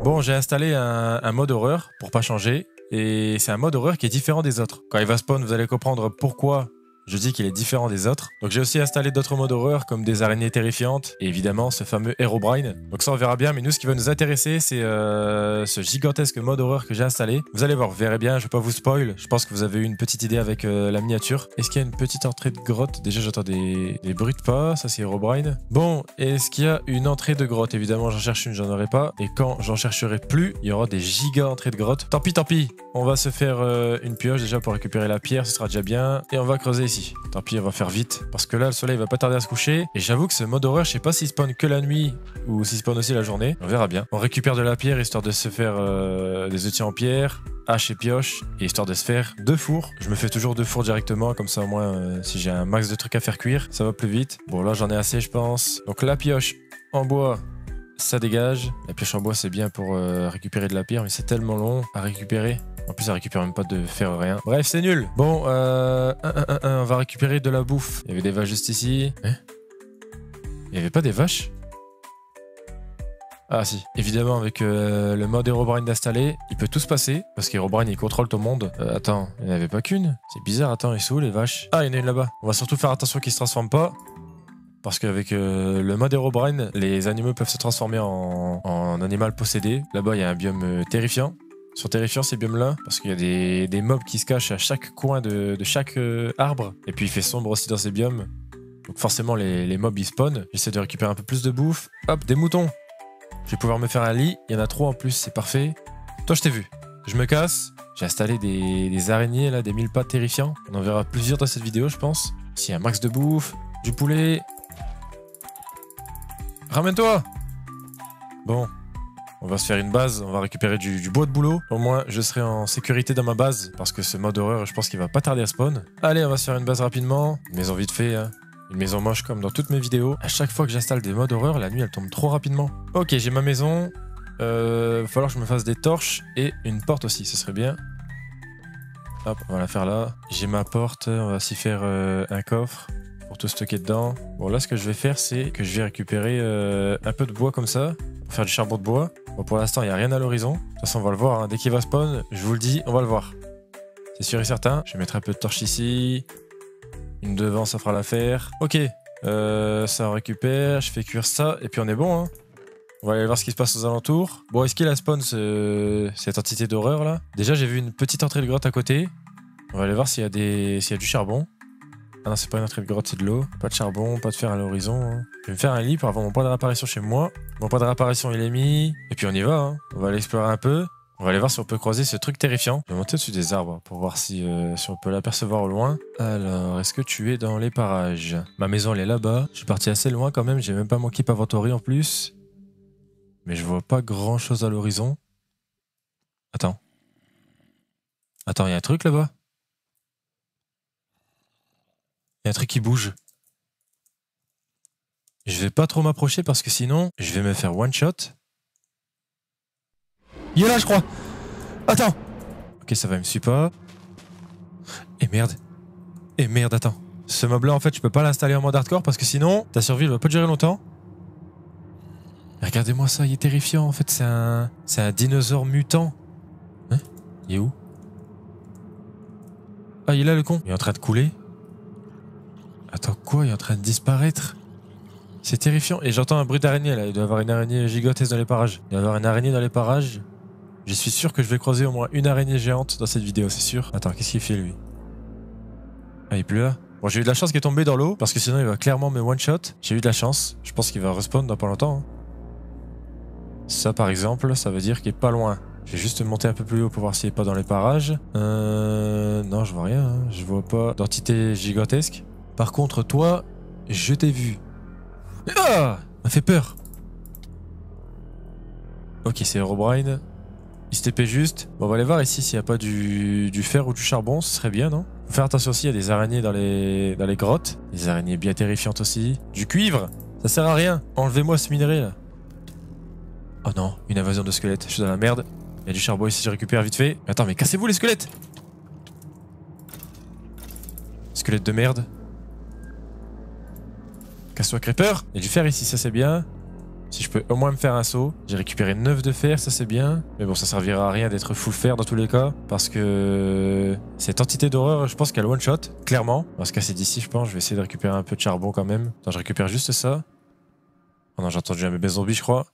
Bon, j'ai installé un mode horreur pour pas changer. Et c'est un mode horreur qui est différent des autres. Quand il va spawn, vous allez comprendre pourquoi je dis qu'il est différent des autres. Donc j'ai aussi installé d'autres modes horreur comme des araignées terrifiantes et évidemment ce fameux Herobrine. Donc ça on verra bien, mais nous ce qui va nous intéresser c'est ce gigantesque mode horreur que j'ai installé. Vous allez voir, vous verrez bien, je vais pas vous spoil. Je pense que vous avez eu une petite idée avec la miniature. Est-ce qu'il y a une petite entrée de grotte? Déjà j'entends des bruits de pas, ça c'est Herobrine. Bon, est-ce qu'il y a une entrée de grotte? Évidemment j'en cherche une, j'en aurai pas. Et quand j'en chercherai plus, il y aura des giga entrées de grotte. Tant pis. On va se faire une pioche déjà pour récupérer la pierre, ce sera déjà bien. Et on va creuser ici. Tant pis, on va faire vite. Parce que là, le soleil va pas tarder à se coucher. Et j'avoue que ce mode horreur, je sais pas s'il spawn que la nuit ou s'il spawn aussi la journée. On verra bien. On récupère de la pierre histoire de se faire des outils en pierre, hache et pioche. Et histoire de se faire 2 fours. Je me fais toujours 2 fours directement. Comme ça, au moins, si j'ai un max de trucs à faire cuire, ça va plus vite. Bon, là, j'en ai assez, je pense. Donc la pioche en bois. Ça dégage. La pioche en bois, c'est bien pour récupérer de la pierre, mais c'est tellement long à récupérer. En plus, ça récupère même pas de faire rien. Bref, c'est nul. Bon, on va récupérer de la bouffe. Il y avait des vaches juste ici. Hein? Il y avait pas des vaches? Ah si. Évidemment, avec le mode Herobrine d'installer, il peut tout se passer. Parce qu'Herobrine, il contrôle ton monde. Attends, il n'y en avait pas qu'une? C'est bizarre, attends, ils sont où les vaches? Ah, il y en a une là-bas. On va surtout faire attention qu'ils se transforment pas. Parce qu'avec le mode Herobrine, les animaux peuvent se transformer en animal possédé. Là-bas, il y a un biome terrifiant. Ils sont terrifiants ces biomes-là, parce qu'il y a des mobs qui se cachent à chaque coin de chaque arbre. Et puis il fait sombre aussi dans ces biomes. Donc forcément, les mobs ils spawnent. J'essaie de récupérer un peu plus de bouffe. Hop, des moutons. Je vais pouvoir me faire un lit. Il y en a 3 en plus, c'est parfait. Toi, je t'ai vu. Je me casse. J'ai installé des araignées, là, des 1000 pattes terrifiants. On en verra plusieurs dans cette vidéo, je pense. Ici, un max de bouffe, du poulet. Ramène-toi! Bon, on va se faire une base, on va récupérer du bois de boulot. Au moins, je serai en sécurité dans ma base, parce que ce mode horreur, je pense qu'il va pas tarder à spawn. Allez, on va se faire une base rapidement. Une maison vite fait, hein. Une maison moche comme dans toutes mes vidéos. À chaque fois que j'installe des modes horreur, la nuit, elle tombe trop rapidement. Ok, j'ai ma maison. Va falloir que je me fasse des torches et une porte aussi, ce serait bien. Hop, on va la faire là. J'ai ma porte, on va s'y faire un coffre. Pour tout stocker dedans. Bon là ce que je vais faire c'est que je vais récupérer un peu de bois comme ça pour faire du charbon de bois. Bon pour l'instant il n'y a rien à l'horizon. De toute façon on va le voir, hein. Dès qu'il va spawn, je vous le dis, on va le voir. C'est sûr et certain. Je vais mettre un peu de torche ici. Une devant ça fera l'affaire. Ok, ça on récupère, je fais cuire ça et puis on est bon hein. On va aller voir ce qui se passe aux alentours. Bon est-ce qu'il a spawn cette entité d'horreur là? Déjà j'ai vu une petite entrée de grotte à côté. On va aller voir s'il y a du charbon. Ah non, c'est pas une entrée de grotte, c'est de l'eau. Pas de charbon, pas de fer à l'horizon. Hein. Je vais me faire un lit pour avoir mon point de réapparition chez moi. Mon point de réapparition, il est mis. Et puis on y va. Hein. On va aller explorer un peu. On va aller voir si on peut croiser ce truc terrifiant. Je vais monter au-dessus des arbres pour voir si on peut l'apercevoir au loin. Alors, est-ce que tu es dans les parages? Ma maison, elle est là-bas. Je suis parti assez loin quand même. J'ai même pas mon keep inventory en plus. Mais je vois pas grand-chose à l'horizon. Attends. Attends, il y a un truc là-bas? Il y a un truc qui bouge. Je vais pas trop m'approcher parce que sinon, je vais me faire one shot. Il est là, je crois. Attends. Ok, ça va, il me suit pas. Et merde. Et merde, attends. Ce mob là, en fait, je peux pas l'installer en mode hardcore parce que sinon, ta survie, elle va pas durer longtemps. Regardez-moi ça, il est terrifiant. En fait, c'est un dinosaure mutant. Hein? Il est où? Ah, il est là, le con. Il est en train de couler. Attends, quoi? Il est en train de disparaître? C'est terrifiant. Et j'entends un bruit d'araignée, là. Il doit y avoir une araignée gigantesque dans les parages. Il doit y avoir une araignée dans les parages. Je suis sûr que je vais croiser au moins une araignée géante dans cette vidéo, c'est sûr. Attends, qu'est-ce qu'il fait, lui? Ah, il est plus là. Bon, j'ai eu de la chance qu'il est tombé dans l'eau, parce que sinon, il va clairement me one-shot. J'ai eu de la chance. Je pense qu'il va respawn dans pas longtemps. Hein. Ça, par exemple, ça veut dire qu'il est pas loin. Je vais juste monter un peu plus haut pour voir s'il est pas dans les parages. Non, je vois rien. Hein. Je vois pas d'entité gigantesque. Par contre, toi, je t'ai vu. Ah! M'a fait peur. Ok, c'est Herobrine. Il se TP juste. Bon, on va aller voir ici s'il n'y a pas du fer ou du charbon. Ce serait bien, non? Faut faire attention aussi, il y a des araignées dans les grottes. Des araignées bien terrifiantes aussi. Du cuivre! Ça sert à rien. Enlevez-moi ce minerai, là. Oh non, une invasion de squelettes. Je suis dans la merde. Il y a du charbon ici, je récupère vite fait. Mais attends, mais cassez-vous les squelettes! Squelette de merde. Casse-toi Creeper. Il y a du fer ici, ça c'est bien. Si je peux au moins me faire un saut. J'ai récupéré 9 de fer, ça c'est bien. Mais bon, ça servira à rien d'être full fer dans tous les cas. Parce que cette entité d'horreur, je pense qu'elle one shot, clairement. On va se casser d'ici, je pense. Je vais essayer de récupérer un peu de charbon quand même. Attends, je récupère juste ça. Oh non, j'ai entendu un bébé zombie, je crois.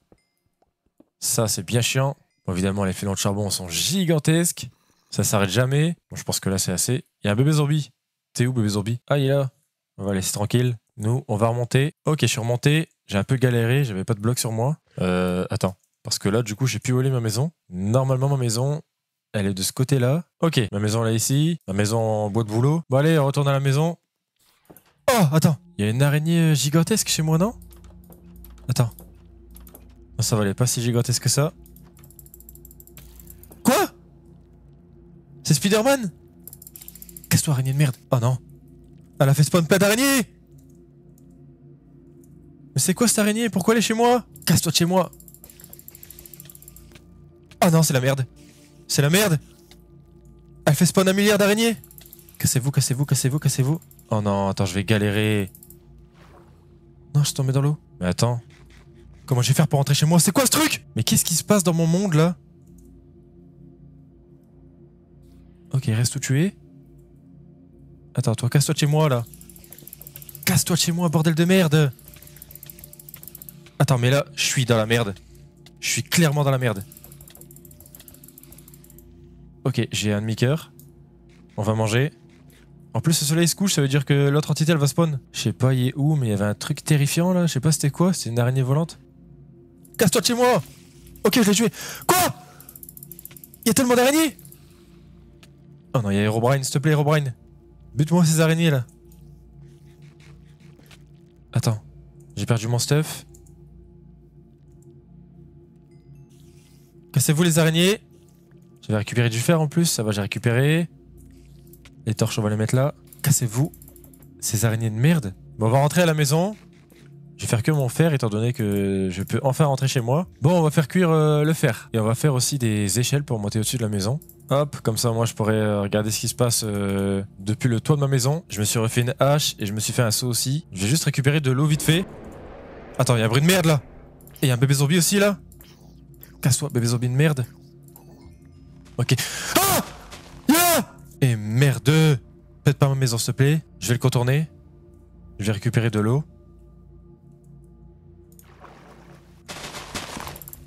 Ça, c'est bien chiant. Bon, évidemment, les filons de charbon sont gigantesques. Ça s'arrête jamais. Bon, je pense que là, c'est assez. Il y a un bébé zombie. T'es où, bébé zombie? Ah, il est là. On va laisser tranquille. Nous, on va remonter. Ok, je suis remonté. J'ai un peu galéré. J'avais pas de bloc sur moi. Attends. Parce que là, du coup, j'ai pu voler ma maison. Normalement, ma maison, elle est de ce côté-là. Ok, ma maison, là, ici. Ma maison en bois de boulot. Bon, allez, on retourne à la maison. Oh, attends. Il y a une araignée gigantesque chez moi, non? Attends. Non, ça valait pas si gigantesque que ça. Quoi? C'est Spider-Man? Casse-toi, araignée de merde. Oh non. Elle a fait spawn plein d'araignées. Mais c'est quoi cette araignée? Pourquoi elle est chez moi? Casse-toi de chez moi. Oh non, c'est la merde. C'est la merde. Elle fait spawn un milliard d'araignées. Cassez-vous, cassez-vous, cassez-vous, cassez-vous. Oh non, attends, je vais galérer. Non, je suis tombé dans l'eau. Mais attends. Comment je vais faire pour rentrer chez moi? C'est quoi ce truc? Mais qu'est-ce qui se passe dans mon monde là? Ok, reste où tu es. Attends, toi, casse-toi de chez moi là. Casse-toi de chez moi, bordel de merde. Attends, mais là, je suis dans la merde. Je suis clairement dans la merde. Ok, j'ai un demi-cœur. On va manger. En plus, le soleil se couche, ça veut dire que l'autre entité, elle va spawn. Je sais pas, il est où, mais il y avait un truc terrifiant là. Je sais pas c'était quoi, c'était une araignée volante. Casse-toi de chez moi. Ok, je l'ai tué. Quoi? Il y a tellement d'araignées. Oh non, il y a Herobrine, s'il te plaît, Herobrine. Bute-moi ces araignées là. Attends, j'ai perdu mon stuff. Cassez-vous les araignées. J'avais récupéré du fer en plus, ça va, j'ai récupéré. Les torches, on va les mettre là. Cassez-vous ces araignées de merde. Bon, on va rentrer à la maison. Je vais faire que mon fer étant donné que je peux enfin rentrer chez moi. Bon, on va faire cuire le fer. Et on va faire aussi des échelles pour monter au-dessus de la maison. Hop, comme ça moi je pourrais regarder ce qui se passe depuis le toit de ma maison. Je me suis refait une hache et je me suis fait un seau aussi. Je vais juste récupérer de l'eau vite fait. Attends, il y a un bruit de merde là. Et il y a un bébé zombie aussi là. Casse-toi, bébé zombie de merde. Ok. Ah yeah. Et merde. Pète pas ma maison s'il te plaît. Je vais le contourner. Je vais récupérer de l'eau.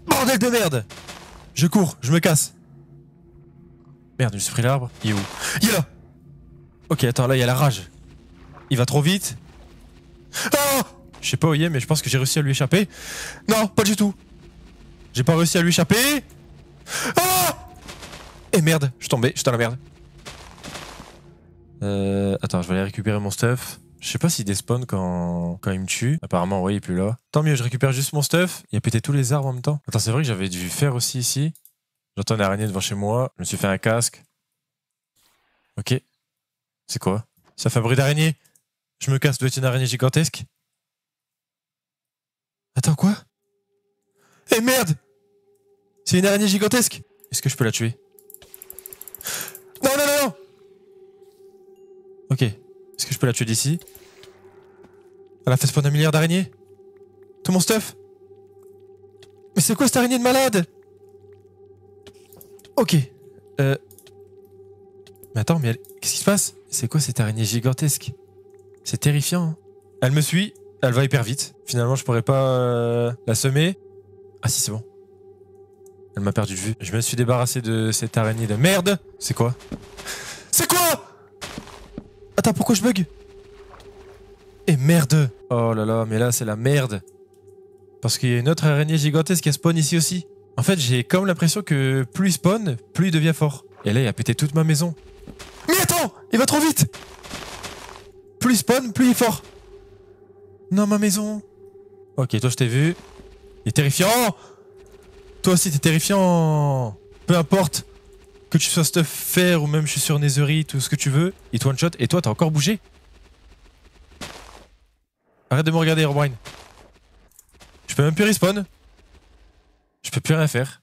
Bordel de merde. Je cours, je me casse. Merde, je me suis pris l'arbre. Il est où? Il est là. Ok, attends, là il y a la rage. Il va trop vite. Oh, je sais pas où il est, mais je pense que j'ai réussi à lui échapper. Non, pas du tout. J'ai pas réussi à lui échapper. Ah. Et merde, je suis tombé, je suis dans la merde. Attends, je vais aller récupérer mon stuff. Je sais pas s'il despawn quand il me tue. Apparemment, oui, il est plus là. Tant mieux, je récupère juste mon stuff. Il a pété tous les arbres en même temps. Attends, c'est vrai que j'avais dû faire aussi ici. J'entends une araignée devant chez moi. Je me suis fait un casque. Ok. C'est quoi? Ça fait un bruit d'araignée. Je me casse, doit être une araignée gigantesque. Attends, quoi? Eh merde! C'est une araignée gigantesque! Est-ce que je peux la tuer? Non, non, non, non! Ok. Est-ce que je peux la tuer d'ici? Elle a fait spawn un milliard d'araignées? Tout mon stuff? Mais c'est quoi cette araignée de malade? Ok. Mais attends, mais qu'est-ce qui se passe? C'est quoi cette araignée gigantesque? C'est terrifiant. Hein. Elle me suit, elle va hyper vite. Finalement, je pourrais pas la semer. Ah si, c'est bon. Elle m'a perdu de vue. Je me suis débarrassé de cette araignée de merde. C'est quoi? C'est quoi? Attends, pourquoi je bug? Et merde. Oh là là, mais là, c'est la merde. Parce qu'il y a une autre araignée gigantesque qui spawn ici aussi. En fait, j'ai comme l'impression que plus il spawn, plus il devient fort. Et là, il a pété toute ma maison. Mais attends, il va trop vite. Plus il spawn, plus il est fort. Non, ma maison. Ok, toi, je t'ai vu. Il est terrifiant. Toi aussi, t'es terrifiant. Peu importe que tu sois stuff fer ou même je suis sur Netherite, tout ce que tu veux. Il te one shot. Et toi, t'as encore bougé. Arrête de me regarder, Herobrine. Je peux même plus respawn. Je peux plus rien faire.